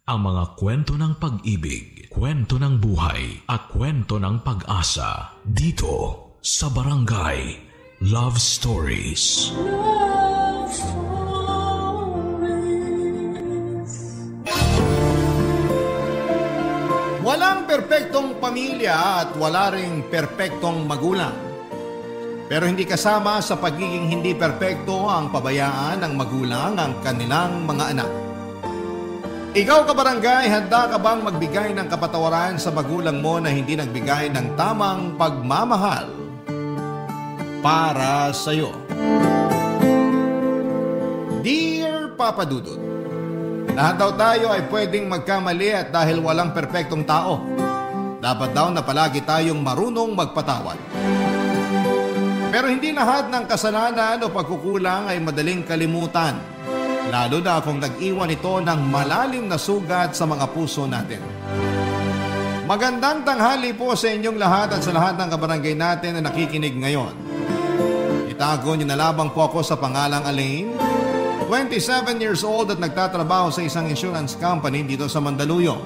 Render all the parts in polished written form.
Ang mga kwento ng pag-ibig, kwento ng buhay, at kwento ng pag-asa dito sa Barangay Love Stories. Love Stories. Walang perpektong pamilya at wala ring perpektong magulang. Pero hindi kasama sa pagiging hindi perpekto ang pabayaan ng magulang ang kanilang mga anak. Ikaw kabarangay, handa ka bang magbigay ng kapatawaran sa magulang mo na hindi nagbigay ng tamang pagmamahal para sa iyo? Dear Papa Dudut, lahat daw tayo ay pwedeng magkamali at dahil walang perpektong tao, dapat daw na palagi tayong marunong magpatawad. Pero hindi lahat ng kasalanan o pagkukulang ay madaling kalimutan. Lalo na kung nag-iwan ito ng malalim na sugat sa mga puso natin. Magandang tanghali po sa inyong lahat at sa lahat ng kabarangay natin na nakikinig ngayon. Itago niyo na lamang po ako sa pangalang Alain, 27 years old at nagtatrabaho sa isang insurance company dito sa Mandaluyong.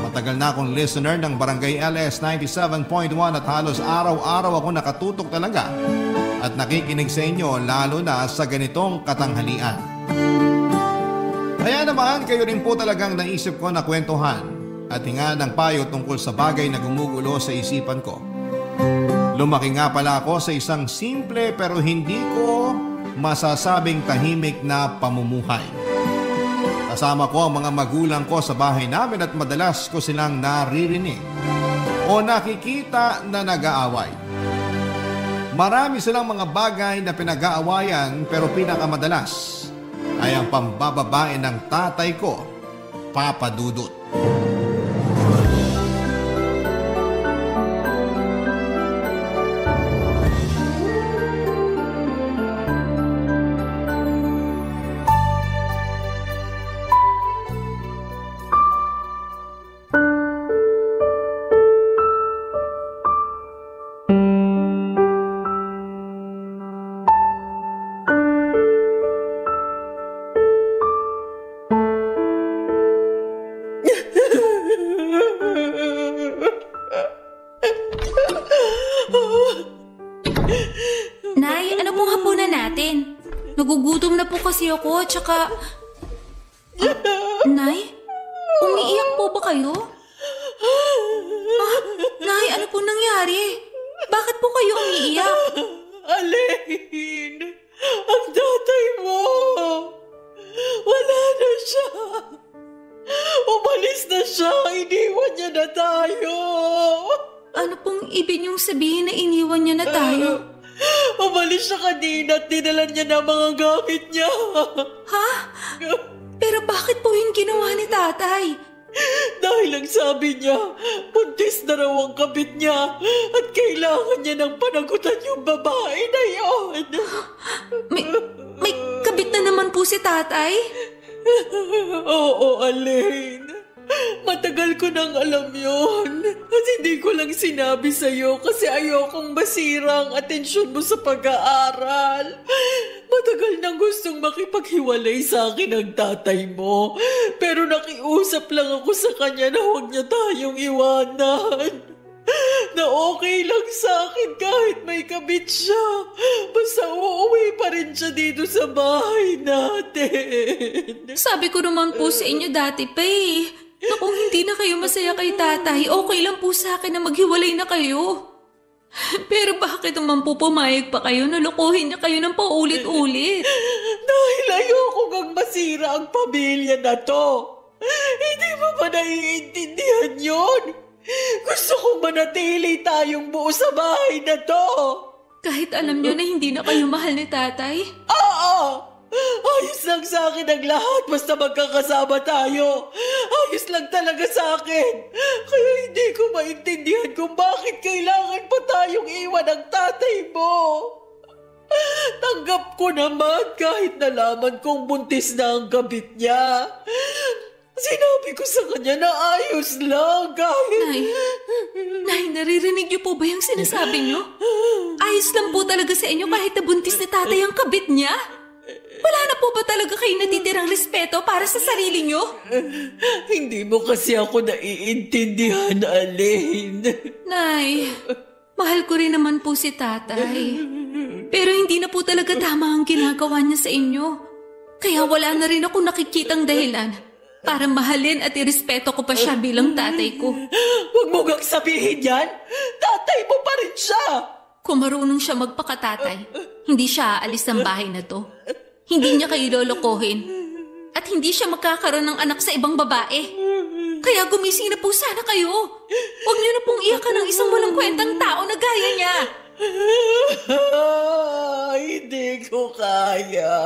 Matagal na akong listener ng Barangay LS 97.1 at halos araw-araw ako nakatutok talaga at nakikinig sa inyo lalo na sa ganitong katanghalian. Kaya naman kayo rin po talagang naisip ko na kwentuhan at hinga ng payo tungkol sa bagay na gumugulo sa isipan ko. Lumaki nga pala ako sa isang simple pero hindi ko masasabing tahimik na pamumuhay. Kasama ko ang mga magulang ko sa bahay namin at madalas ko silang naririnig o nakikita na nag-aaway. Marami silang mga bagay na pinag-aawayan pero pinakamadalas ay ang pambababae ng tatay ko, Papa Dudut. Nagugutom na po kasi ako, tsaka... Nay? Umiiyak po ba kayo? Nay, ano po nangyari? Bakit po kayo umiiyak? Alain! Ang tatay mo! Wala na siya! Umalis na siya! Iniwan niya na tayo! Ano pong ibig niyong sabihin na iniwan niya na tayo? Umalis siya kanina at dinala niya na mga gamit niya. Ha? Pero bakit po yung ginawa ni tatay? Dahil ang sabi niya, buntis na raw ang kabit niya at kailangan niya ng panagutan yung babae na yun. May kabit na naman po si tatay? Oo, Alain. Matagal ko nang alam yun. At hindi ko lang sinabi sa'yo kasi ayokong masira ang atensyon mo sa pag-aaral. Matagal nang gustong makipaghiwalay sa akin ang tatay mo. Pero nakiusap lang ako sa kanya na huwag niya tayong iwanan. Na okay lang sa akin kahit may kabit siya. Basta uuwi pa rin siya dito sa bahay natin. Sabi ko naman po sa inyo dati pa eh. Na kung hindi na kayo masaya kay tatay, okay lang po sa akin na maghiwalay na kayo. Pero bakit naman po pumayag pa kayo na lokohin niya kayo ng paulit-ulit? Dahil ayoko kang masira ang pamilya na to. Hindi mo ba naiintindihan yun? Gusto kong manatili tayong buo sa bahay na to. Kahit alam niyo na hindi na kayo mahal ni tatay? Oo! Ayos lang sa akin ang lahat basta magkakasama tayo. Ayos lang talaga sa akin. Kaya hindi ko maintindihan kung bakit kailangan pa tayong iwan ang tatay mo. Tanggap ko naman kahit nalaman kong buntis na ang kabit niya. Sinabi ko sa kanya na ayos lang kahit... Nay, naririnig niyo po ba yung sinasabi niyo? Ayos lang po talaga sa inyo kahit nabuntis ni tatay ang kabit niya? Wala na po ba talaga kayo natitirang respeto para sa sarili nyo? Hindi mo kasi ako naiintindihan, Aling. Nay, mahal ko rin naman po si tatay. Pero hindi na po talaga tama ang ginagawa niya sa inyo. Kaya wala na rin ako nakikitang dahilan para mahalin at irespeto ko pa siya bilang tatay ko. Huwag mo gang sabihin yan. Tatay mo pa rin siya. Kung marunong siya magpakatatay, hindi siya aalis ng bahay na to. Hindi niya kayo lolokohin. At hindi siya magkakaroon ng anak sa ibang babae. Kaya gumising na po sana kayo. Huwag niyo na pong iyakan ng isang walang kwentang tao na gaya niya. Hindi ko kaya.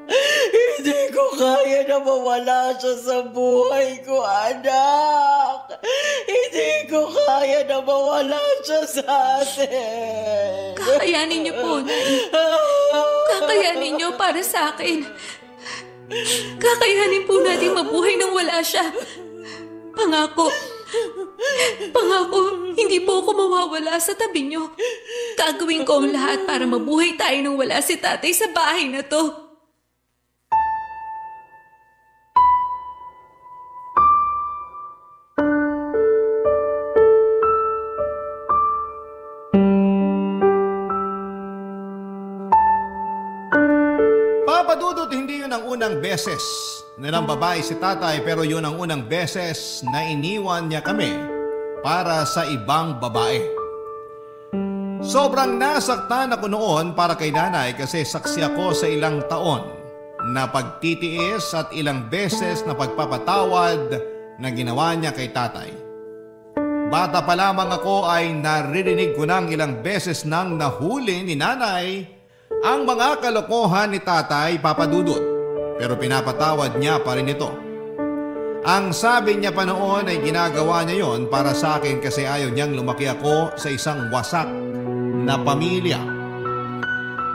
Hindi ko kaya na mawala siya sa buhay ko, anak. Hindi ko kaya na mawala siya sa atin. Kakayanin niyo po, Nay. Kakayanin niyo para sa akin. Kakayanin po natin mabuhay nang wala siya. Pangako, hindi po ako mawawala sa tabi niyo. Gagawin ko ang lahat para mabuhay tayo nang wala si tatay sa bahay na to. Papa Dudut, hindi yun ang unang beses nilang babae si tatay, pero yun ang unang beses na iniwan niya kami para sa ibang babae. Sobrang nasaktan ako noon para kay nanay kasi saksi ako sa ilang taon na pagtitiis at ilang beses na pagpapatawad na ginawa niya kay tatay. Bata pa lamang ako ay naririnig ko ng ilang beses nang nahuli ni nanay ang mga kalokohan ni tatay, Papa Dudut, pero pinapatawad niya pa rin ito. Ang sabi niya pa noon ay ginagawa niya yon para sa akin kasi ayaw niyang lumaki ako sa isang wasak na pamilya.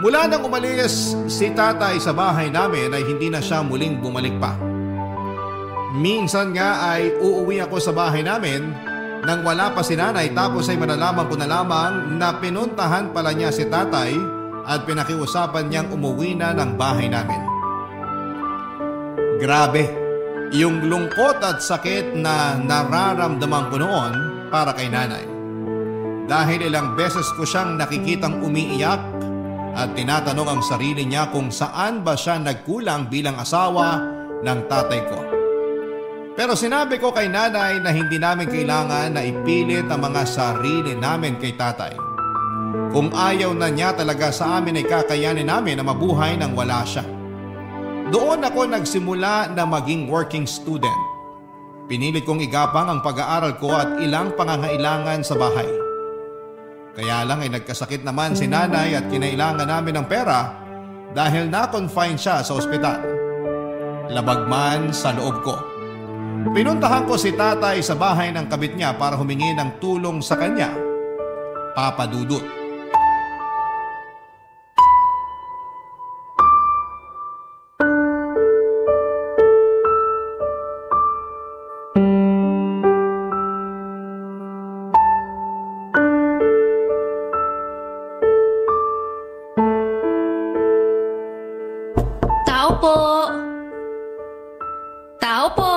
Mula nang umalis si tatay sa bahay namin ay hindi na siya muling bumalik pa. Minsan nga ay uuwi ako sa bahay namin nang wala pa si nanay, tapos ay malalaman ko na lamang na pinuntahan pala niya si tatay at pinakiusapan niyang umuwi na ng bahay namin. Grabe, yung lungkot at sakit na nararamdaman ko noon para kay nanay. Dahil ilang beses ko siyang nakikitang umiiyak at tinatanong ang sarili niya kung saan ba siya nagkulang bilang asawa ng tatay ko. Pero sinabi ko kay nanay na hindi namin kailangan na ipilit ang mga sarili namin kay tatay. Kung ayaw na niya talaga sa amin ay kakayanin namin na mabuhay nang wala siya. Doon ako nagsimula na maging working student. Pinilit kong igapang ang pag-aaral ko at ilang pangangailangan sa bahay. Kaya lang ay nagkasakit naman si nanay at kinailangan namin ng pera dahil na-confine siya sa ospital. Labag man sa loob ko. Pinuntahan ko si tatay sa bahay ng kabit niya para humingi ng tulong sa kanya, Papa Dudut. Tao po! Tao po!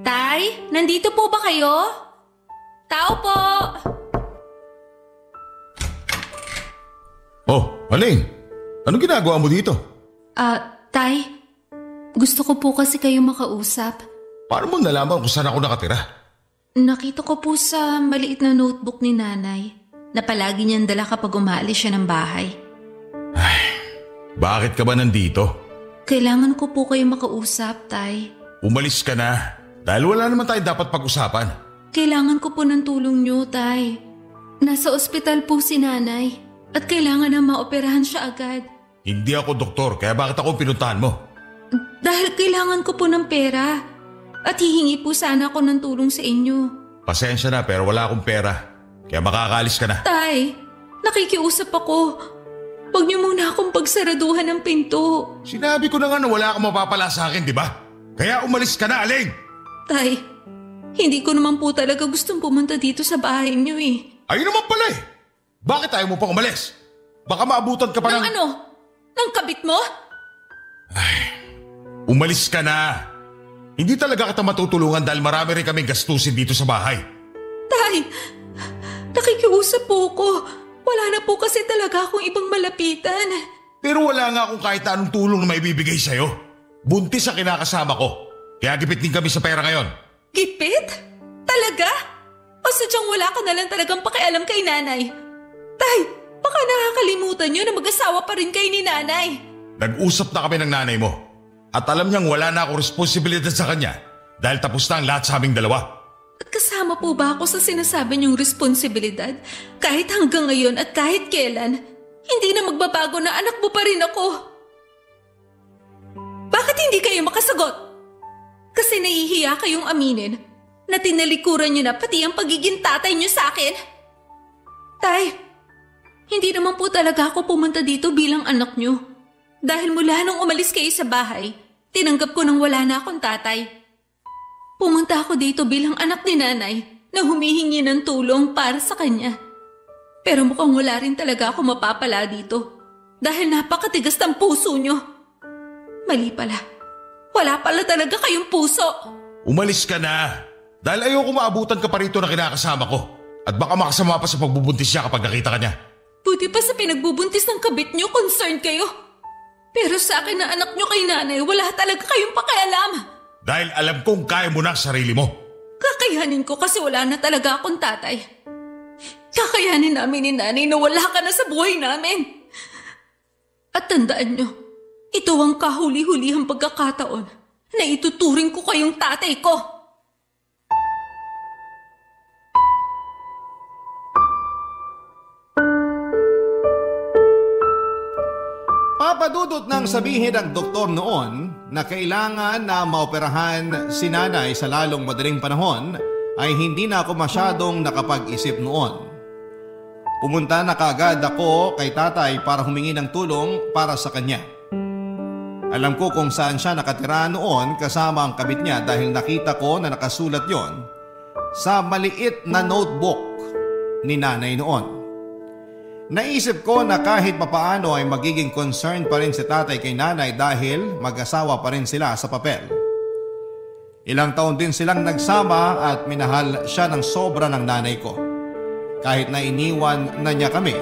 Tay, nandito po ba kayo? Tao po! Oh, Aling, anong ginagawa mo dito? Tay, gusto ko po kasi kayo makausap. Paano mo nalaman kung saan ako nakatira? Nakita ko po sa maliit na notebook ni nanay na palagi niyang dala kapag umaalis siya ng bahay. Bakit ka ba nandito? Kailangan ko po kayo makausap, Tay. Umalis ka na, dahil wala naman tayo dapat pag-usapan. Kailangan ko po ng tulong niyo, Tay. Nasa ospital po si nanay at kailangan na maoperahan siya agad. Hindi ako doktor, kaya bakit ako pinuntahan mo? Dahil kailangan ko po ng pera at hihingi po sana ako ng tulong sa inyo. Pasensya na pero wala akong pera, kaya makakaalis ka na. Tay, nakikiusap ako. Huwag niyo muna akong pagsaraduhan ng pinto. Sinabi ko na nga na wala kang mapapala sa akin, di ba? Kaya umalis ka na, Aling! Tay, hindi ko naman po talaga gustong pumunta dito sa bahay niyo eh. Ayun naman pala eh! Bakit ayaw mo pang umalis? Baka maabutan ka pa ng... Ng ano? Ng kabit mo? Umalis ka na. Hindi talaga kita matutulungan dahil marami rin kaming gastusin dito sa bahay. Tay, nakikiusap po ko. Wala na po kasi talaga akong ibang malapitan. Pero wala nga akong kahit anong tulong na maibibigay sa'yo. Buntis ang kinakasama ko. Kaya gipit din kami sa pera ngayon. Gipit? Talaga? O sadyang wala ka na lang talagang pakialam kay nanay? Tay, baka nakakalimutan niyo na mag-asawa pa rin kayo ni nanay. Nag-usap na kami ng nanay mo. At alam niyang wala na akong responsibilidad sa kanya dahil tapos na ang lahat sa aming dalawa. At kasama po ba ako sa sinasabi niyong responsibilidad? Kahit hanggang ngayon at kahit kailan, hindi na magbabago na anak mo pa rin ako. Bakit hindi kayo makasagot? Kasi nahihiya kayong aminin na tinalikuran niyo na pati ang pagiging tatay niyo sa akin? Tay, hindi naman po talaga ako pumunta dito bilang anak niyo. Dahil mula nung umalis kayo sa bahay, tinanggap ko nang wala na akong tatay. Pumunta ako dito bilang anak ni nanay na humihingi ng tulong para sa kanya. Pero mukhang wala rin talaga ako mapapala dito dahil napakatigas ng puso niyo. Mali pala. Wala pala talaga kayong puso. Umalis ka na dahil ayoko maabutan ka pa rito na kinakasama ko at baka makasama pa sa pagbubuntis niya kapag nakita ka niya. Buti pa sa pinagbubuntis ng kabit niyo, concerned kayo. Pero sa akin na anak niyo kay nanay, wala talaga kayong pakialam. Dahil alam kong kaya mo na ang sarili mo. Kakayanin ko kasi wala na talaga akong tatay. Kakayanin namin ni nanay na wala ka na sa buhay namin. At tandaan niyo, ito ang kahuli-hulihang pagkakataon na ituturing ko kayong tatay ko. Papadudot nang sabihin ng doktor noon na kailangan na maoperahan si nanay sa lalong madaling panahon ay hindi na ako masyadong nakapag-isip noon. Pumunta na kaagad ako kay tatay para humingi ng tulong para sa kanya. Alam ko kung saan siya nakatira noon kasama ang kabit niya dahil nakita ko na nakasulat yon sa maliit na notebook ni nanay noon. Naisip ko na kahit papaano ay magiging concern pa rin si tatay kay nanay dahil mag-asawa pa rin sila sa papel. Ilang taon din silang nagsama at minahal siya ng sobra ng nanay ko. Kahit na iniwan na niya kami,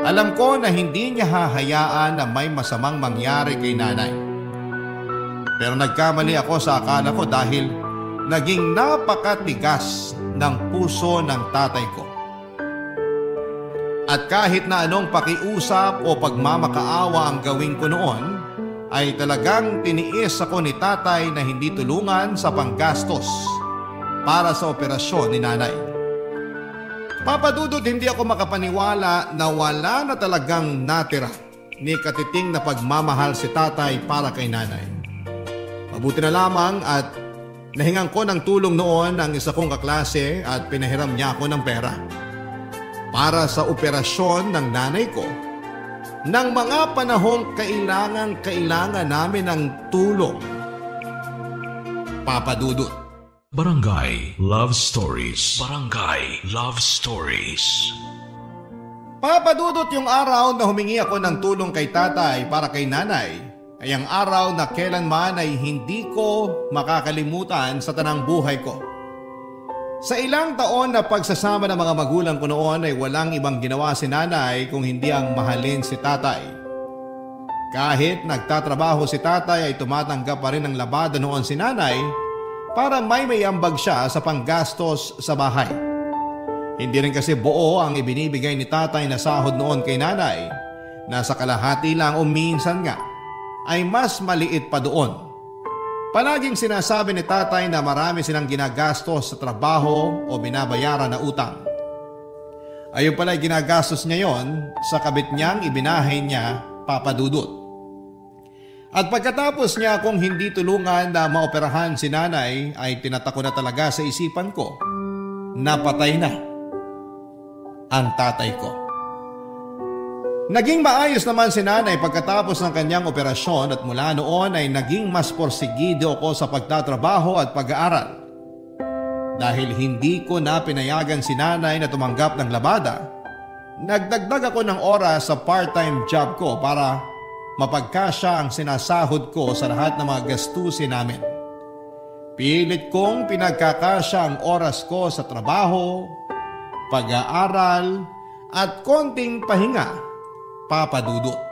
alam ko na hindi niya hahayaan na may masamang mangyari kay nanay. Pero nagkamali ako sa akala ko dahil naging napakatigas ng puso ng tatay ko. At kahit na anong pakiusap o pagmamakaawa ang gawin ko noon, ay talagang tiniis ako ni tatay na hindi tulungan sa panggastos para sa operasyon ni nanay. Papadudot, hindi ako makapaniwala na wala na talagang natira ni katiting na pagmamahal si tatay para kay nanay. Mabuti na lamang at nahingan ko ng tulong noon ang isa kong kaklase at pinahiram niya ako ng pera para sa operasyon ng nanay ko ng mga panahong kailangan namin ng tulong. Papadudot. Barangay Love Stories. Barangay Love Stories. Papadudot, yung araw na humingi ako ng tulong kay tatay para kay nanay ay ang araw na kailanman ay hindi ko makakalimutan sa tanang buhay ko. Sa ilang taon na pagsasama ng mga magulang ko noon ay walang ibang ginawa si nanay kung hindi ang mahalin si tatay. Kahit nagtatrabaho si tatay ay tumatanggap pa rin ng labada noon si nanay para may ambag siya sa panggastos sa bahay. Hindi rin kasi buo ang ibinibigay ni tatay na sahod noon kay nanay. Nasa kalahati lang o minsan nga ay mas maliit pa doon. Palaging sinasabi ni tatay na marami silang ginagastos sa trabaho o binabayaran na utang. Ayun pala ginagastos niya yon sa kabit niyang ibinahay niya, Papadudot. At pagkatapos niya kung hindi tulungan na maoperahan si nanay ay tinatako na talaga sa isipan ko na patay na ang tatay ko. Naging maayos naman si nanay pagkatapos ng kanyang operasyon at mula noon ay naging mas porsigido ako sa pagtatrabaho at pag-aaral. Dahil hindi ko na pinayagan si nanay na tumanggap ng labada, nagdagdag ako ng oras sa part-time job ko para mapagkasya ang sinasahod ko sa lahat ng mga gastusin namin. Pilit kong pinagkakasya ang oras ko sa trabaho, pag-aaral at konting pahinga, Papa Dudut.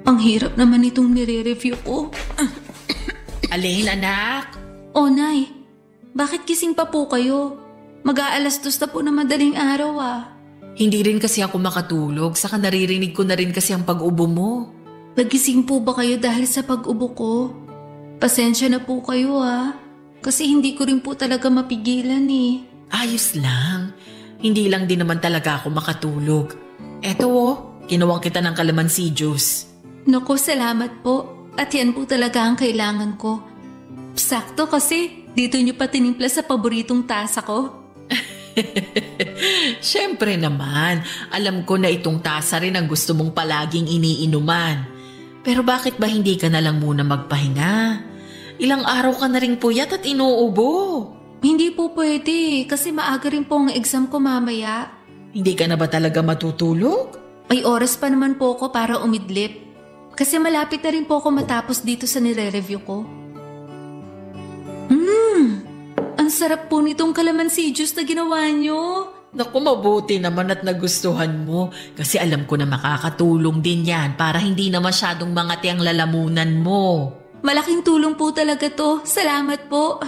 Ang hirap naman itong nire-review ko. Alin, anak? Oh, Nay. Bakit gising pa po kayo? Mag-aalas 2 na po na madaling araw Hindi rin kasi ako makatulog, saka naririnig ko na rin kasi ang pag-ubo mo. Nagising po ba kayo dahil sa pag-ubo ko? Pasensya na po kayo kasi hindi ko rin po talaga mapigilan Ayos lang. Hindi lang din naman talaga ako makatulog. Eto kinawang kita ng kalamansi juice. Naku, salamat po. At yan po talaga ang kailangan ko. Sakto kasi dito niyo pa tinimpla sa paboritong tasa ko. Siyempre naman, alam ko na itong tasa rin ang gusto mong palaging iniinuman. Pero bakit ba hindi ka na lang muna magpahinga? Ilang araw ka na rin puyat at inuubo. Hindi po pwede kasi maaga rin po ang exam ko mamaya. Hindi ka na ba talaga matutulog? May oras pa naman po ako para umidlip. Kasi malapit na rin po ako matapos dito sa nire-review ko. Ang sarap po nitong kalamansi juice na ginawa nyo. Naku, mabuti naman at nagustuhan mo. Kasi alam ko na makakatulong din yan para hindi na masyadong mangati ang lalamunan mo. Malaking tulong po talaga to. Salamat po.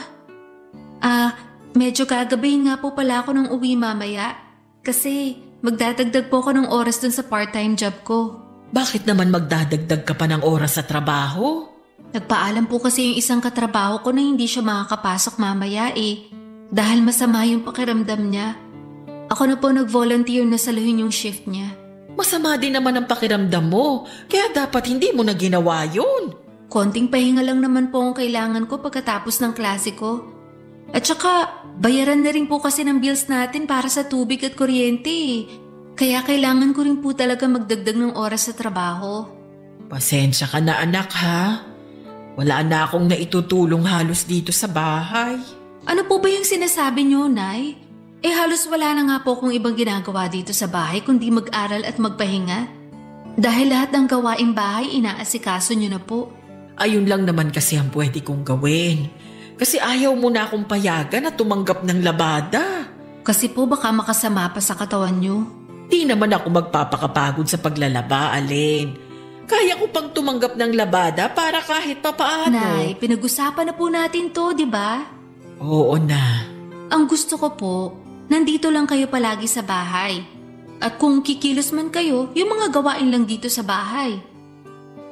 Medyo gagabayin nga po pala ako ng uwi mamaya. Kasi magdadagdag po ako ng oras dun sa part-time job ko. Bakit naman magdadagdag ka pa ng oras sa trabaho? Nagpaalam po kasi yung isang katrabaho ko na hindi siya makakapasok mamaya dahil masama yung pakiramdam niya. Ako na po nag-volunteer na saluhin yung shift niya. Masama din naman ang pakiramdam mo, kaya dapat hindi mo na ginawa yun. Konting pahinga lang naman po ang kailangan ko pagkatapos ng klase ko. At saka, bayaran na rin po kasi ng bills natin para sa tubig at kuryente Kaya kailangan ko rin po talaga magdagdag ng oras sa trabaho. Pasensya ka na anak ha. Wala na akong naitutulong halos dito sa bahay. Ano po ba yung sinasabi niyo, Nay? Halos wala na nga po akong ibang ginagawa dito sa bahay kundi mag-aral at magpahinga. Dahil lahat ng gawaing bahay inaasikaso niyo na po. Ayun lang naman kasi ang pwede kong gawin. Kasi ayaw mo na akong payagan na tumanggap ng labada. Kasi po baka makasama pa sa katawan niyo. Di naman ako magpapakapagod sa paglalaba, Alin. Kaya ko pang tumanggap ng labada para kahit papaano. Nay, pinag-usapan na po natin to, di ba? Oo na. Ang gusto ko po, nandito lang kayo palagi sa bahay. At kung kikilos man kayo, yung mga gawain lang dito sa bahay.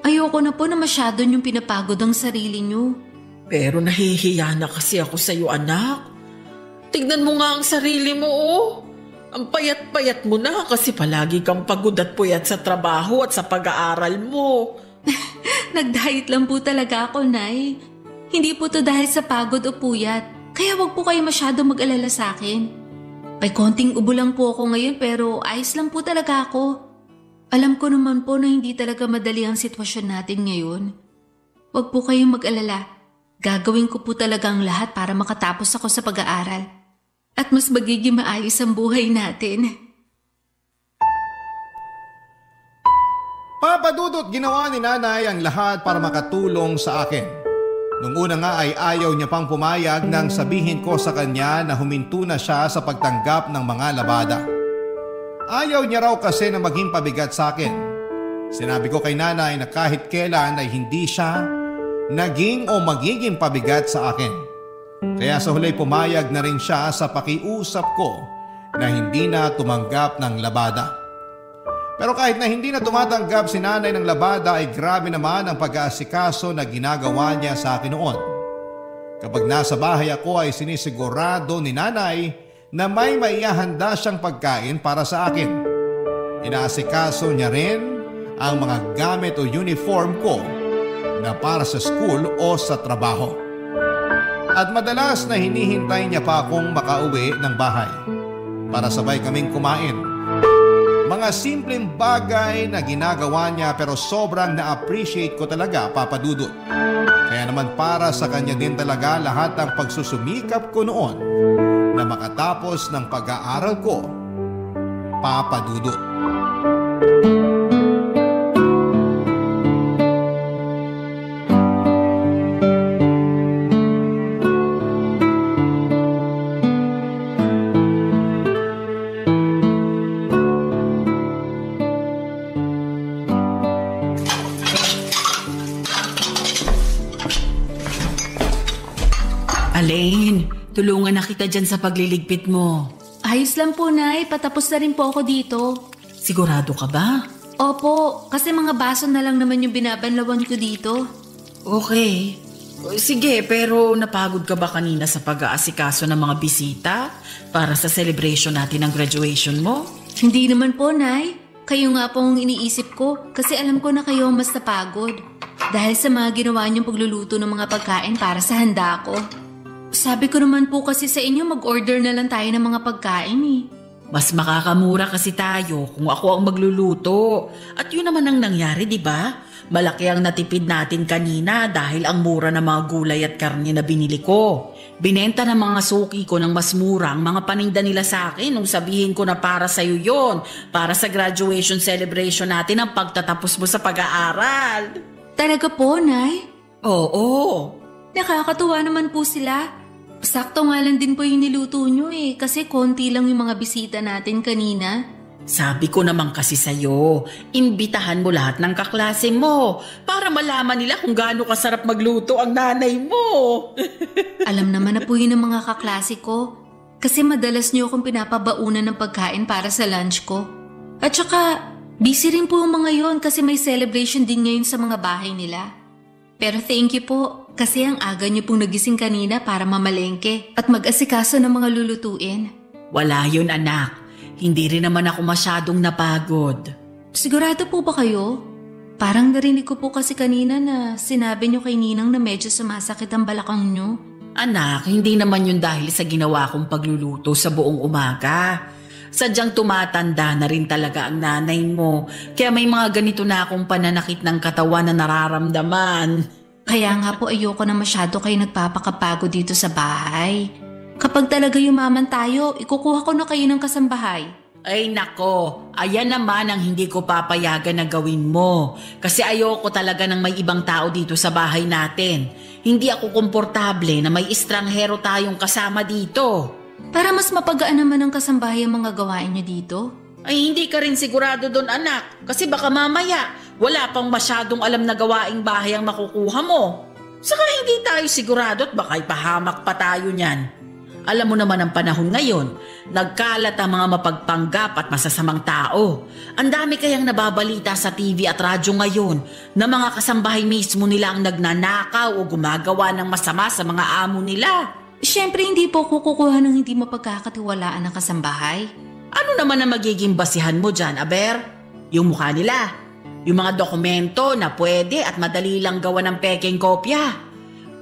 Ayoko na po na masyado niyong pinapagod ang sarili niyo. Pero nahihiya na kasi ako sa'yo, anak. Tignan mo nga ang sarili mo, Ang payat-payat mo na kasi palagi kang pagod at puyat sa trabaho at sa pag-aaral mo. Nag-diet lang po talaga ako, Nay. Hindi po to dahil sa pagod o puyat. Kaya wag po kayo masyado mag-alala sa akin. May konting ubo lang po ako ngayon pero ayos lang po talaga ako. Alam ko naman po na hindi talaga madali ang sitwasyon natin ngayon. Wag po kayong mag-alala. Gagawin ko po talaga ang lahat para makatapos ako sa pag-aaral. At mas magiging maayos ang buhay natin. Papa Dudut, ginawa ni Nanay ang lahat para makatulong sa akin. Nung una nga ay ayaw niya pang pumayag nang sabihin ko sa kanya na huminto na siya sa pagtanggap ng mga labada. Ayaw niya raw kasi na maging pabigat sa akin. Sinabi ko kay Nanay na kahit kailan ay hindi siya naging o magiging pabigat sa akin. Kaya sa huli pumayag na rin siya sa pakiusap ko na hindi na tumanggap ng labada. Pero kahit na hindi na tumatanggap si Nanay ng labada ay grabe naman ang pag-aasikaso na ginagawa niya sa akin noon. Kapag nasa bahay ako ay sinisigurado ni Nanay na may maihahanda siyang pagkain para sa akin. Inaasikaso niya rin ang mga gamit o uniform ko na para sa school o sa trabaho. At madalas na hinihintay niya pa akong makauwi ng bahay para sabay kaming kumain. Mga simpleng bagay na ginagawa niya pero sobrang na-appreciate ko talaga, Papa Dudut. Kaya naman para sa kanya din talaga lahat ng pagsusumikap ko noon na makatapos ng pag-aaral ko, Papa Dudut. Alain, tulungan na kita dyan sa pagliligpit mo. Ayos lang po, Nay. Patapos na rin po ako dito. Sigurado ka ba? Opo, kasi mga baso na lang naman yung binabanlawan ko dito. Okay. Sige, pero napagod ka ba kanina sa pag-aasikaso ng mga bisita para sa celebration natin ng graduation mo? Hindi naman po, Nay. Kayo nga po ang iniisip ko kasi alam ko na kayo ang mas napagod. Dahil sa mga ginawa niyong pagluluto ng mga pagkain para sa handa ko. Sabi ko naman po kasi sa inyo mag-order na lang tayo ng mga pagkain eh. Mas makakamura kasi tayo kung ako ang magluluto. At yun naman ang nangyari, di ba? Malaki ang natipid natin kanina dahil ang mura ng mga gulay at karne na binili ko. Binenta ng mga suki ko ng mas mura ang mga paninda nila sa akin nung sabihin ko na para sa'yo yon, para sa graduation celebration natin ang pagtatapos mo sa pag-aaral. Talaga po, Nay? Oo. Nakakatuwa naman po sila. Sakto nga lang din po yung niluto nyo eh, kasi konti lang yung mga bisita natin kanina. Sabi ko naman kasi sa'yo, imbitahan mo lahat ng kaklase mo para malaman nila kung gaano kasarap magluto ang nanay mo. Alam naman na po yun ng mga kaklase ko, kasi madalas nyo akong pinapabaunan ng pagkain para sa lunch ko. At saka, busy rin po yung mga yon kasi may celebration din ngayon sa mga bahay nila. Pero thank you po, kasi ang aga niyo pong nagising kanina para mamalengke at mag-asikaso ng mga lulutuin. Wala yun, anak. Hindi rin naman ako masyadong napagod. Sigurado po ba kayo? Parang narinig ko po kasi kanina na sinabi niyo kay Ninang na medyo sumasakit ang balakang niyo. Anak, hindi naman yun dahil sa ginawa kong pagluluto sa buong umaga. Sadyang tumatanda na rin talaga ang nanay mo. Kaya may mga ganito na akong pananakit ng katawan na nararamdaman. Kaya nga po ayoko na masyado kayo nagpapakapagod dito sa bahay. Kapag talaga yumaman tayo, ikukuha ko na kayo ng kasambahay. Ay nako, ayan naman ang hindi ko papayagan na gawin mo. Kasi ayoko talaga ng may ibang tao dito sa bahay natin. Hindi ako komportable na may estranghero tayong kasama dito. Para mas mapagaan naman ang kasambahay ang mga gawain niyo dito? Ay hindi ka rin sigurado doon, anak. Kasi baka mamaya wala pang masyadong alam na gawaing bahay ang makukuha mo. Saka hindi tayo sigurado at baka ipahamak pa tayo niyan. Alam mo naman ang panahon ngayon, nagkalat ang mga mapagpanggap at masasamang tao. Ang dami kayang nababalita sa TV at radyo ngayon na mga kasambahay mismo nila ang nagnanakaw o gumagawa ng masama sa mga amo nila. Siyempre hindi po kukuha ng hindi mapagkakatiwalaan ng kasambahay. Ano naman ang magiging basihan mo dyan, Aber? Yung mukha nila. Yung mga dokumento na pwede at madali lang gawa ng pekeng kopya.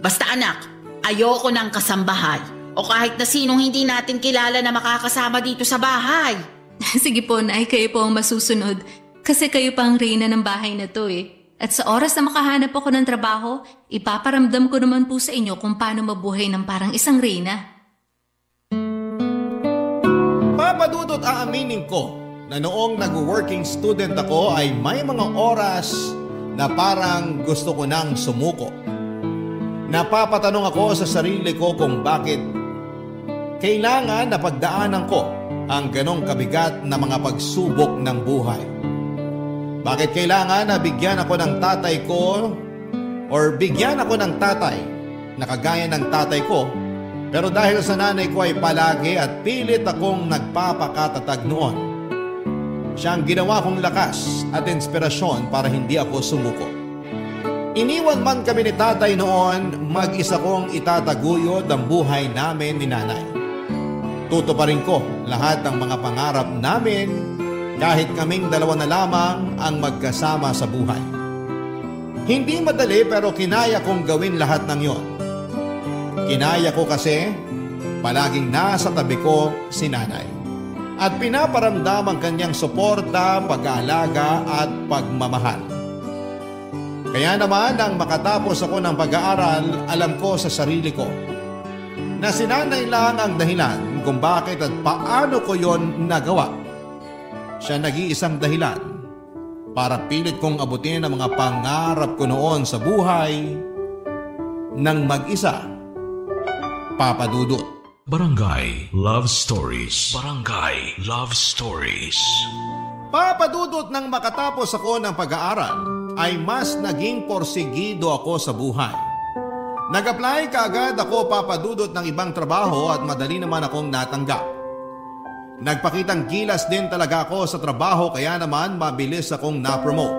Basta anak, ayoko ng kasambahay. O kahit na sinong hindi natin kilala na makakasama dito sa bahay. Sige po, Nay, kayo po ang masusunod. Kasi kayo pa ang reyna ng bahay na to eh. At sa oras na makahanap ako ng trabaho, ipaparamdam ko naman po sa inyo kung paano mabuhay ng parang isang reyna. Papadudot aaminin ko na noong nag-working student ako ay may mga oras na parang gusto ko nang sumuko. Napapatanong ako sa sarili ko kung bakit kailangan na pagdaanan ko ang ganong kabigat na mga pagsubok ng buhay. Bakit kailangan na bigyan ako ng tatay ko or bigyan ako ng tatay na kagaya ng tatay ko, pero dahil sa nanay ko ay palagi at pilit akong nagpapakatatag noon. Siya ang ginawa kong lakas at inspirasyon para hindi ako sumuko. Iniwan man kami ni tatay noon, mag-isa kong itataguyod ang buhay namin ni nanay. Tutuparin ko lahat ng mga pangarap namin kahit kaming dalawa na lamang ang magkasama sa buhay. Hindi madali pero kinaya kong gawin lahat ng yon. Kinaya ko kasi palaging nasa tabi ko si nanay. at pinaparamdam ang kanyang suporta, pag-aalaga at pagmamahal. Kaya naman nang makatapos ako ng pag-aaral, alam ko sa sarili ko na si nanay lang ang dahilan kung bakit at paano ko yon nagawa. Siya nag-iisang dahilan para pilit kong abutin ang mga pangarap ko noon sa buhay ng mag-isa. Papa Dudut. Barangay Love Stories. Barangay Love Stories. Papa Dudut, nang makatapos ako ng pag-aaral ay mas naging porsigido ako sa buhay. Nag-apply kaagad ako, Papa Dudut, ng ibang trabaho at madali naman akong natanggap. Nagpakitang gilas din talaga ako sa trabaho kaya naman mabilis akong na-promote.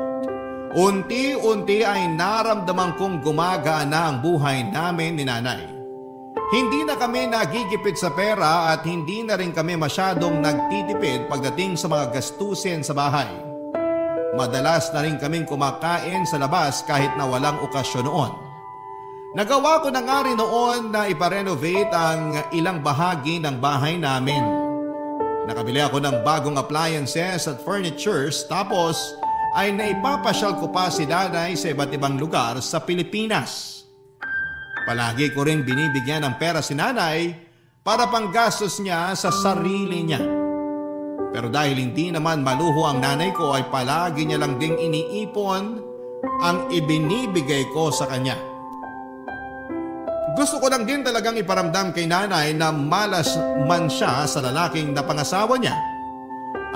Unti-unti ay naramdaman kong gumagana ang buhay namin ni nanay. Hindi na kami nagigipit sa pera at hindi na rin kami masyadong nagtitipid pagdating sa mga gastusin sa bahay. Madalas na rin kaming kumakain sa labas kahit na walang okasyon noon. Nagawa ko na nga rin noon na iparenovate ang ilang bahagi ng bahay namin. Nakabili ako ng bagong appliances at furnitures tapos ay naipapasyal ko pa si nanay sa iba't ibang lugar sa Pilipinas. Palagi ko ring binibigyan ng pera si nanay para panggastos niya sa sarili niya. Pero dahil hindi naman maluho ang nanay ko ay palagi niya lang ding iniipon ang ibinibigay ko sa kanya. Gusto ko lang din talagang iparamdam kay nanay na malas man siya sa lalaking napangasawa niya,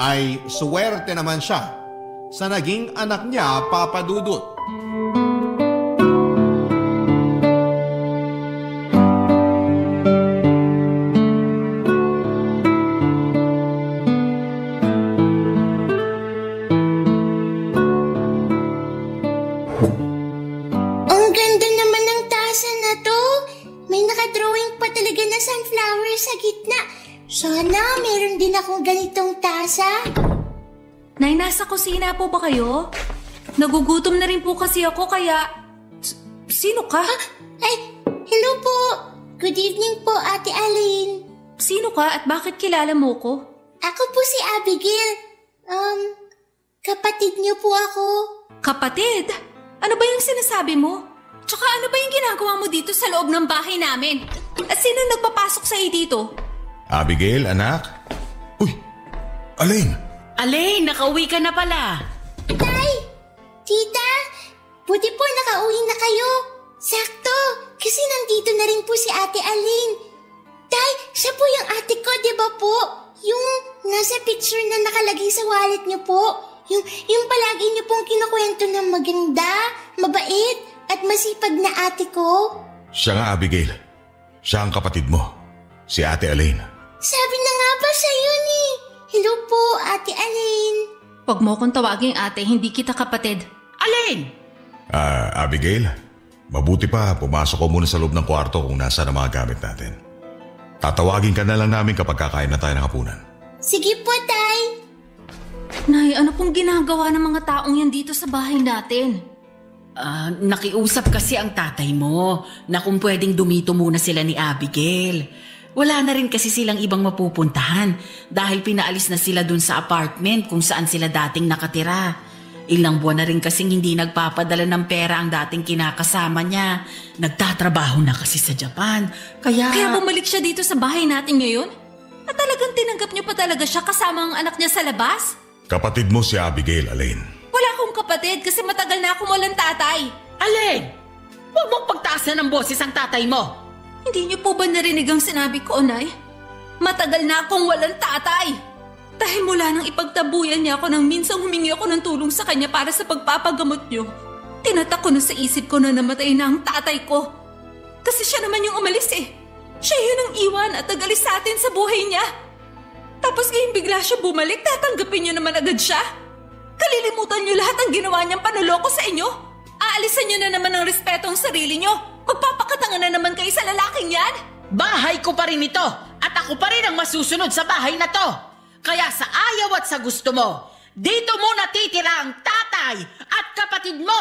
ay suwerte naman siya sa naging anak niya, Papa Dudut. Sana meron din akong ganitong tasa. Nay, nasa kusina po ba kayo? Nagugutom na rin po kasi ako kaya... Sino ka? Ay, hello po. Good evening po, Ate Aline. Sino ka at bakit kilala mo ko? Ako po si Abigail. Kapatid niyo po ako. Kapatid? Ano ba yung sinasabi mo? Tsaka ano ba yung ginagawa mo dito sa loob ng bahay namin? At sino nagpapasok sa'yo dito? Abigail, anak? Uy, Alain! Alain, nakauwi ka na pala. Tay! Tita! Buti po nakauwi na kayo. Sakto, kasi nandito na rin po si Ate Aline. Tay, siya po yung ate ko, di ba po? Yung nasa picture na nakalagay sa wallet niyo po. Yung palagi niyo pong kinukwento ng maganda, mabait, at masipag na ate ko. Siya nga, Abigail. Siya ang kapatid mo, si Ate Alain. Sabi na nga ba sa'yo ni? Hello po, Ate Alain. Huwag mo kong tawaging ate, hindi kita kapatid. Alain! Abigail, mabuti pa pumasok ko muna sa loob ng kwarto kung nasa ang mga gamit natin. Tatawagin ka na lang namin kapag kakain na tayo ng hapunan. Sige po, Tay. Nay, ano pong ginagawa ng mga taong yan dito sa bahay natin? Nakiusap kasi ang tatay mo na kung pwedeng dumito muna sila ni Abigail. Wala na rin kasi silang ibang mapupuntahan dahil pinaalis na sila dun sa apartment kung saan sila dating nakatira. Ilang buwan na rin kasing hindi nagpapadala ng pera ang dating kinakasama niya. Nagtatrabaho na kasi sa Japan. Kaya bumalik siya dito sa bahay natin ngayon? At talagang tinanggap niyo pa talaga siya kasama ang anak niya sa labas? Kapatid mo si Abigail, Alain. Wala akong kapatid kasi matagal na akong walang tatay. Alain! Huwag mong pagtaasan ng boses ang tatay mo! Hindi niyo po ba narinig ang sinabi ko, Nay? Matagal na akong walang tatay. Dahil mula nang ipagtabuyan niya ako nang minsang humingi ako ng tulong sa kanya para sa pagpapagamot niyo, tinatak ko na sa isip ko na namatay na ang tatay ko. Kasi siya naman yung umalis eh. Siya yun ang iwan at nag-alis sa atin sa buhay niya. Tapos ngayon bigla siya bumalik, tatanggapin niyo naman agad siya. Kalilimutan niyo lahat ng ginawa niyang panuloko sa inyo. Aalisan niyo na naman ng respeto ang sarili niyo. Magpapakatangan na naman kayo sa lalaking yan. Bahay ko pa rin ito at ako pa rin ang masusunod sa bahay na to. Kaya sa ayaw at sa gusto mo, dito muna titira ang tatay at kapatid mo.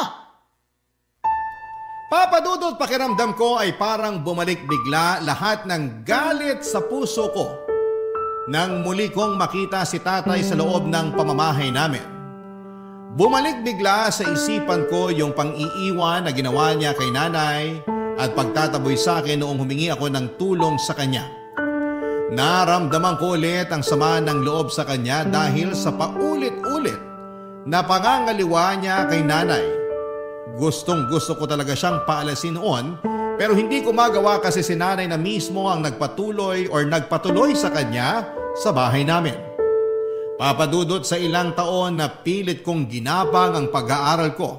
Papa Dudut, pakiramdam ko ay parang bumalik bigla lahat ng galit sa puso ko nang muli kong makita si tatay sa loob ng pamamahay namin. Bumalik bigla sa isipan ko yung pang-iiwan na ginawa niya kay nanay at pagtataboy sa akin noong humingi ako ng tulong sa kanya. Naramdaman ko ulit ang sama ng loob sa kanya dahil sa paulit-ulit na pangangaliwa niya kay nanay. Gustong-gusto ko talaga siyang paalasin noon pero hindi ko magawa kasi si nanay na mismo ang nagpatuloy sa kanya sa bahay namin. Papadudot sa ilang taon na pilit kong ginapang ang pag-aaral ko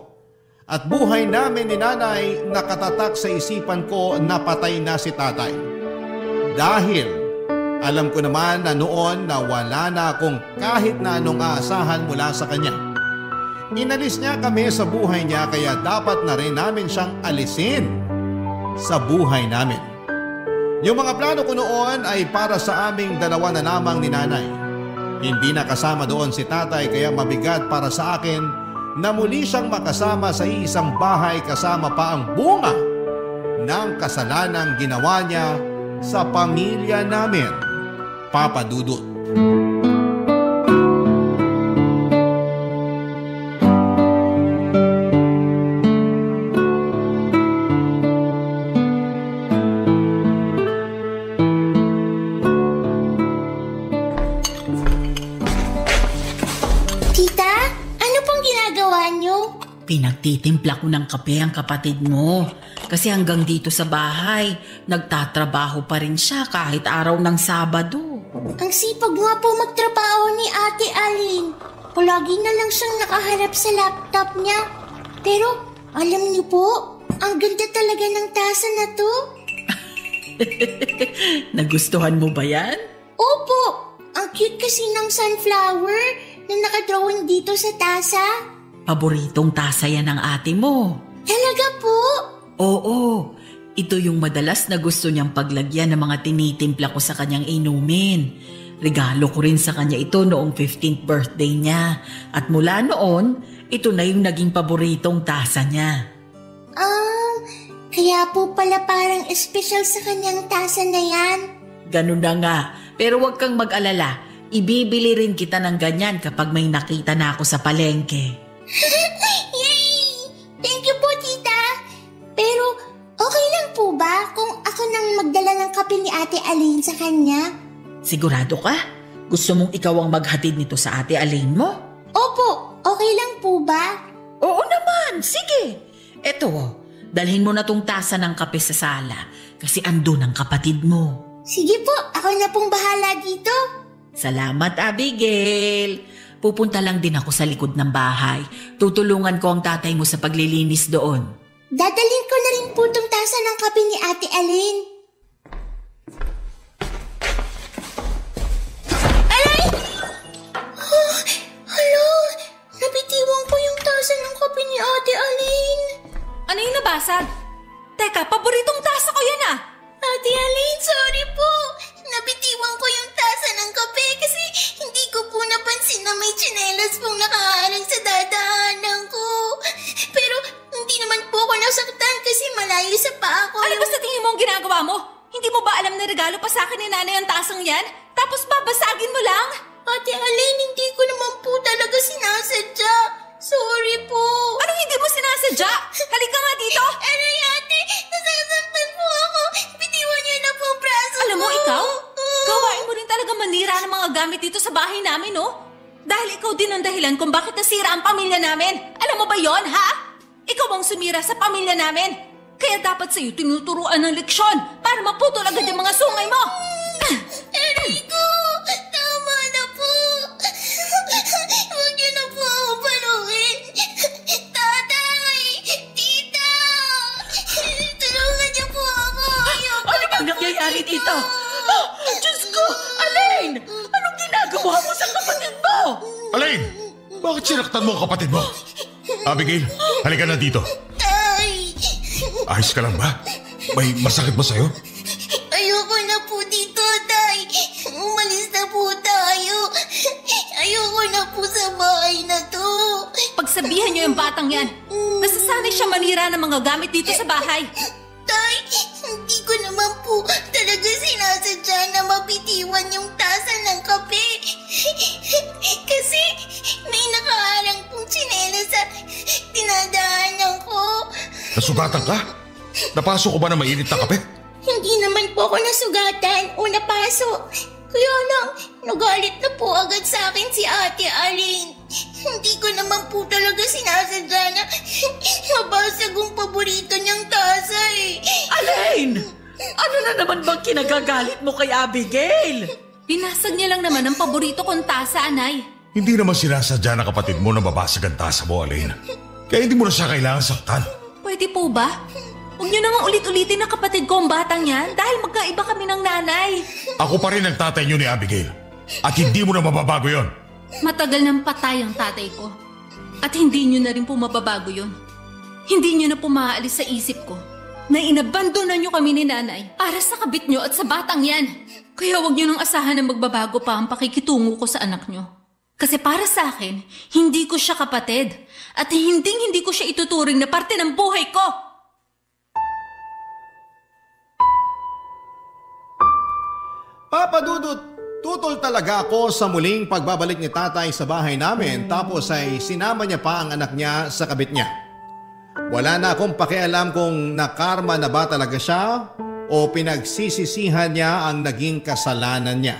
at buhay namin ni nanay nakatatak sa isipan ko na patay na si tatay. Dahil alam ko naman na noon na wala na akong kahit na anong aasahan mula sa kanya. Inalis niya kami sa buhay niya kaya dapat na rin namin siyang alisin sa buhay namin. Yung mga plano ko noon ay para sa aming dalawa na lamang ni nanay. Hindi na kasama doon si tatay kaya mabigat para sa akin na muli siyang makasama sa isang bahay kasama pa ang bunga ng kasalanang ginawa niya sa pamilya namin, Papa Dudut. Pinagtitimpla ko ng kape ang kapatid mo. Kasi hanggang dito sa bahay, nagtatrabaho pa rin siya kahit araw ng Sabado. Ang sipag nga po magtrabaho ni Ate Alin. Palagi na lang siyang nakaharap sa laptop niya. Pero alam niyo po, ang ganda talaga ng tasa na to. Nagustuhan mo ba yan? Opo, ang cute kasi ng sunflower na nakadrawing dito sa tasa. Paboritong tasa yan ng ate mo. Talaga po? Oo, ito yung madalas na gusto niyang paglagyan ng mga tinitimpla ko sa kanyang inumin. Regalo ko rin sa kanya ito noong 15th birthday niya. At mula noon, ito na yung naging paboritong tasa niya. Kaya po pala parang espesyal sa kanyang tasa na yan. Ganun na nga, pero huwag kang mag-alala. Ibibili rin kita ng ganyan kapag may nakita na ako sa palengke. Yay! Thank you po, tita. Pero okay lang po ba kung ako nang magdala ng kape ni Ate Alin sa kanya? Sigurado ka? Gusto mong ikaw ang maghatid nito sa Ate Alin mo? Opo, okay lang po ba? Oo naman, sige. Eto, dalhin mo na tong tasa ng kape sa sala kasi andun ang kapatid mo. Sige po, ako na pong bahala dito. Salamat, Abigail. Pupunta lang din ako sa likod ng bahay. Tutulungan ko ang tatay mo sa paglilinis doon. Dadalhin ko na rin po tong tasa ng kape ni Ate Alin. Aray! Hala, nabitiwan ko yung tasa ng kape ni Ate Alin. Ano yung nabasag? Teka, paboritong tasa ko yan ah! Ate Alin, sorry po. Nabitiwan ko yung tasa ng kape kasi hindi ko po napansin na may tsinelas pong nakaharang sa dadaanan ko. Pero hindi naman po ako nasaktan kasi malayo sa paa ko. Ano ba sa tingin mo ang ginagawa mo? Hindi mo ba alam na regalo pa sa akin ni nanay ang tasang yan? Tapos babasagin mo lang? Ate Alin, hindi ko naman po talaga sinasadya. Sorry po. Anong hindi mo sinasadya? Halika nga dito. Aray ate, nasasaktan po ako. Bitiwan niyo na po ang braso ko. Alam mo ikaw, gawain mo rin talaga manira ng mga gamit dito sa bahay namin, no? Dahil ikaw din ang dahilan kung bakit nasira ang pamilya namin. Alam mo ba yon, ha? Ikaw ang sumira sa pamilya namin. Kaya dapat sa'yo tinuturuan ng leksyon para maputol agad yung mga sungay mo. Aray ko, tama na po. Huwag niyo na po ako paluin. Tatay, tita, tulungan niyo po ako. Ano bang nangyayari dito? Oh, Diyos ko! Alin! Anong ginagawa mo sa kapatid mo? Alin! Bakit sinaktan mo ang kapatid mo? Abigail, halika na dito. Tay! Ayos ka lang ba? May masakit ba sa'yo? Ayoko na po dito, Tay. Umalis na po tayo. Ayoko na po sa bahay na to. Pagsabihan niyo yung batang yan. Nasasanay siya manira ng mga gamit dito sa bahay. Tay, hindi ko naman po talaga sinasadya sana mabitiwan yung tasa ng kape. Kasi may nakaharang pong tsinela sa dinadaanan ko. Nasugatan ka? Napasok ko ba na mainit na kape? Hindi naman po ako nasugatan o napaso. Kaya lang, nagalit na po agad sa akin si Ate Aline. Hindi ko naman po talaga sinasadya na mabasag ang paborito niyang tasa eh. Aline! Ano na naman bang kinagagalit mo kay Abigail? Pinasag niya lang naman ang paborito kong tasa, Anay. Hindi naman sinasadya na kapatid mo na babasag ang tasa mo, Aline. Kaya hindi mo na siya kailangan saktan. Pwede po ba? Huwag niyo naman ulit-ulitin na kapatid ko ang batang yan dahil magkaiba kami ng nanay. Ako pa rin ang tatay niyo ni Abigail. At hindi mo na mababago yon. Matagal nang patay ang tatay ko. At hindi niyo na rin po mababago yon. Hindi niyo na po maaalis sa isip ko na inabandonan niyo kami ni nanay para sa kabit niyo at sa batang yan. Kaya huwag niyo nang asahan na magbabago pa ang pakikitungo ko sa anak niyo. Kasi para sa akin, hindi ko siya kapatid. At hindi ko siya ituturing na parte ng buhay ko. Papa Dudut, tutol talaga ako sa muling pagbabalik ni tatay sa bahay namin tapos ay sinama niya pa ang anak niya sa kabit niya. Wala na akong pakialam kung nakarma na ba talaga siya o pinagsisisihan niya ang naging kasalanan niya.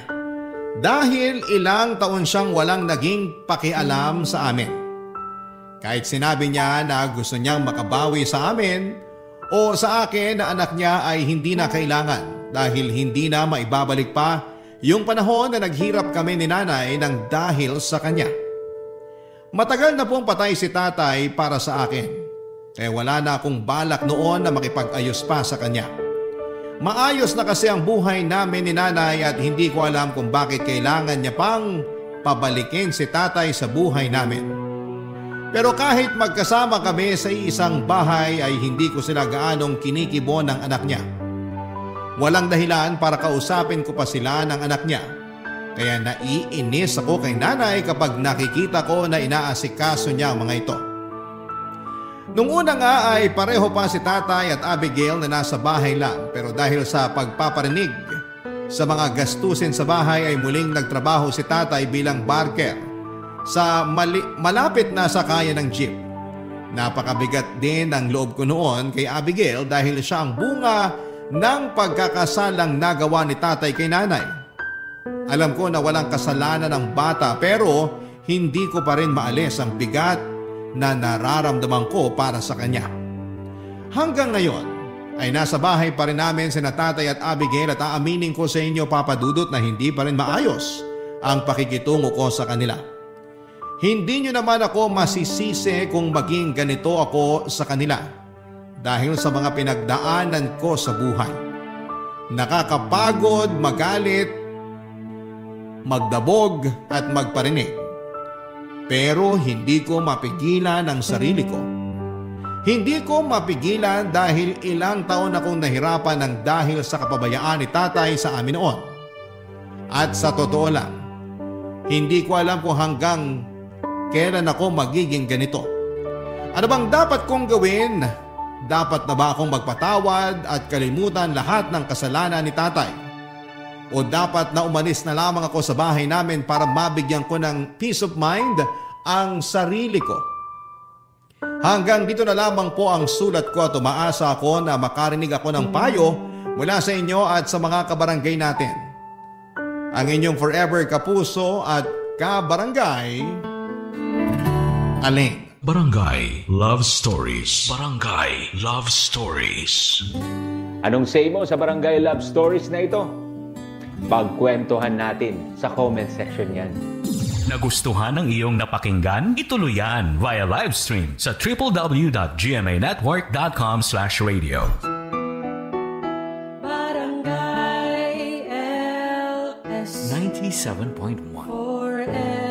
Dahil ilang taon siyang walang naging pakialam sa amin. Kahit sinabi niya na gusto niyang makabawi sa amin o sa akin na anak niya ay hindi na kailangan. Dahil hindi na maibabalik pa yung panahon na naghirap kami ni nanay ng dahil sa kanya. Matagal na pong patay si tatay para sa akin. Kaya wala na akong balak noon na makipag-ayos pa sa kanya. Maayos na kasi ang buhay namin ni nanay at hindi ko alam kung bakit kailangan niya pang pabalikin si tatay sa buhay namin. Pero kahit magkasama kami sa isang bahay ay hindi ko sila gaanong kinikibo ng anak niya. Walang dahilan para kausapin ko pa sila ng anak niya. Kaya naiinis ako kay nanay kapag nakikita ko na inaasikaso niya ang mga ito. Nung una nga ay pareho pa si tatay at Abigail na nasa bahay lang. Pero dahil sa pagpaparinig sa mga gastusin sa bahay ay muling nagtrabaho si tatay bilang barker sa malapit na sakayan ng jeep. Napakabigat din ang loob ko noon kay Abigail dahil siya ang bunga ng pagkakasalang nagawa ni tatay kay nanay. Alam ko na walang kasalanan ng bata pero hindi ko pa rin maalis ang bigat na nararamdaman ko para sa kanya. Hanggang ngayon ay nasa bahay pa rin namin sina tatay at Abigail at aaminin ko sa inyo Papa Dudut na hindi pa rin maayos ang pakikitungo ko sa kanila. Hindi nyo naman ako masisisi kung maging ganito ako sa kanila. Dahil sa mga pinagdaanan ko sa buhay. Nakakapagod, magalit, magdabog at magparinig. Pero hindi ko mapigilan ang sarili ko. Hindi ko mapigilan dahil ilang taon akong nahirapan ng dahil sa kapabayaan ni tatay sa amin noon. At sa totoo lang, hindi ko alam kung hanggang kailan ako magiging ganito. Ano bang dapat kong gawin? Dapat na ba akong magpatawad at kalimutan lahat ng kasalanan ni tatay? O dapat na umalis na lamang ako sa bahay namin para mabigyan ko ng peace of mind ang sarili ko? Hanggang dito na lamang po ang sulat ko at umaasa ako na makarinig ako ng payo mula sa inyo at sa mga kabarangay natin. Ang inyong forever kapuso at kabarangay, Aling. Barangay Love Stories. Barangay Love Stories. Anong say mo sa Barangay Love Stories na ito? Pagkwentuhan natin sa comment section yan. Nagustuhan ang iyong napakinggan? Ituloy yan via live stream sa www.gmanetwork.com/radio. Barangay LS 97.1 Forever.